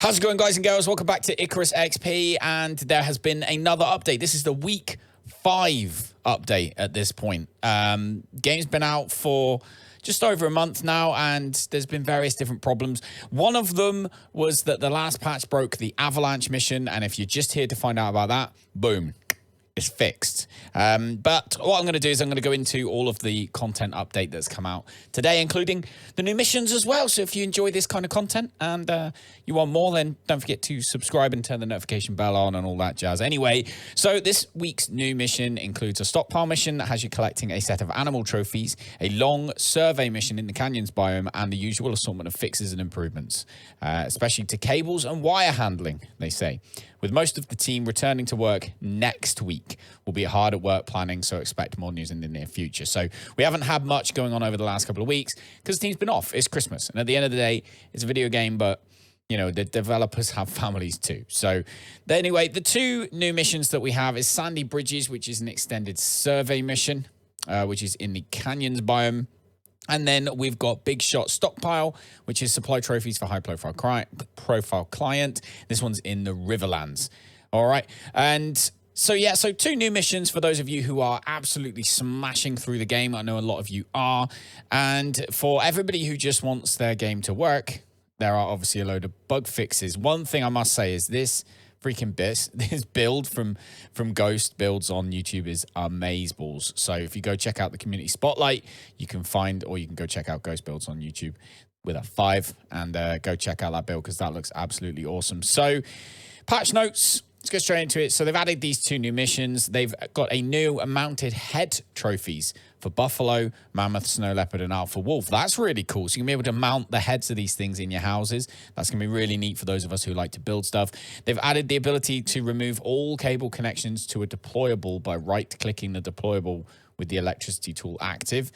How's it going, guys and girls? Welcome back to Icarus XP, and there has been another update. This is the week 5 update at this point. Game's been out for just over a month now, and there's been various different problems. One of them was that the last patch broke the Avalanche mission, and if you're just here to find out about that, boom, it's fixed. But what I'm going to do is I'm going to go into all of the content update that's come out today, including the new missions as well. So if you enjoy this kind of content and you want more, then don't forget to subscribe and turn the notification bell on and all that jazz. Anyway, so this week's new mission includes a stockpile mission that has you collecting a set of animal trophies, a long survey mission in the Canyons biome, and the usual assortment of fixes and improvements, especially to cables and wire handling, they say. With most of the team returning to work next week, we'll be hard at work planning, so expect more news in the near future. So we haven't had much going on over the last couple of weeks because the team's been off. It's Christmas, and at the end of the day, it's a video game, but you know, the developers have families too. So anyway, the two new missions that we have is Sandy Bridges, which is an extended survey mission, which is in the Canyons biome. And then we've got Big Shot Stockpile, which is supply trophies for high-profile client. This one's in the Riverlands. All right. And so, yeah, so 2 new missions for those of you who are absolutely smashing through the game. I know a lot of you are. And for everybody who just wants their game to work, there are obviously a load of bug fixes. One thing I must say is this build from Ghost builds on YouTube is amazeballs. So if you go check out the community spotlight, you can find, or you can go check out Ghost builds on YouTube with a 5 and go check out that build because that looks absolutely awesome. So patch notes, let's get straight into it. So they've added these 2 new missions. They've got a new mounted head trophies for buffalo, mammoth, snow leopard, and alpha wolf. That's really cool. So you can be able to mount the heads of these things in your houses. That's going to be really neat for those of us who like to build stuff. They've added the ability to remove all cable connections to a deployable by right-clicking the deployable with the electricity tool active.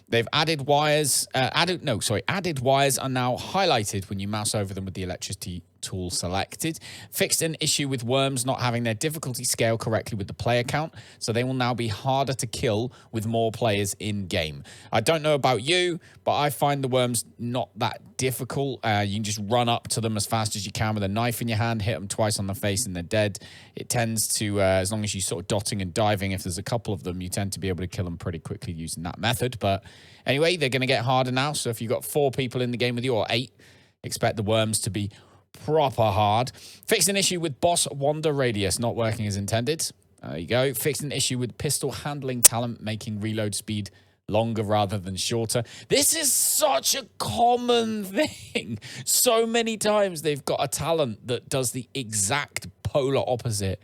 They've added wires. Added wires are now highlighted when you mouse over them with the electricity tool selected. Fixed an issue with worms not having their difficulty scale correctly with the player count, so they will now be harder to kill with more players in game. I don't know about you, but I find the worms not that difficult. You can just run up to them as fast as you can with a knife in your hand, hit them twice on the face and they're dead. It tends to, as long as you're sort of dotting and diving, if there's a couple of them, you tend to be able to kill them pretty quickly using that method. But anyway, they're going to get harder now. So if you've got 4 people in the game with you, or 8, expect the worms to be proper hard. Fixed an issue with boss wander radius not working as intended. There you go. Fixed an issue with pistol handling talent making reload speed longer rather than shorter. This is such a common thing. So many times they've got a talent that does the exact polar opposite.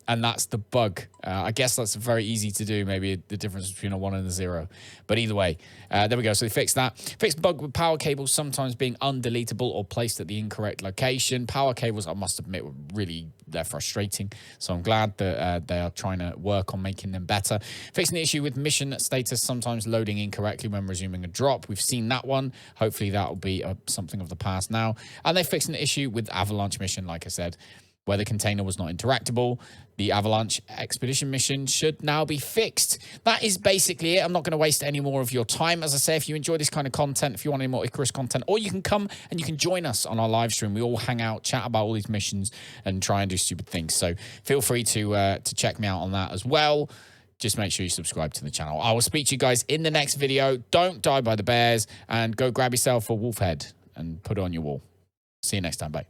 And that's the bug. I guess that's very easy to do, maybe the difference between a 1 and a 0. But either way, there we go. So they fixed that. Fixed bug with power cables sometimes being undeletable or placed at the incorrect location. Power cables, I must admit, were really, they're frustrating. So I'm glad that they are trying to work on making them better. Fixing the issue with mission status sometimes loading incorrectly when resuming a drop. We've seen that one. Hopefully that will be something of the past now. And they fixed an issue with Avalanche mission, like I said, where the container was not interactable. The Avalanche expedition mission should now be fixed. That is basically it. I'm not going to waste any more of your time. As I say, if you enjoy this kind of content, if you want any more Icarus content, or you can come and you can join us on our live stream. We all hang out, chat about all these missions, and try and do stupid things. So feel free to check me out on that as well. Just make sure you subscribe to the channel. I will speak to you guys in the next video. Don't die by the bears, and go grab yourself a wolf head and put it on your wall. See you next time. Bye.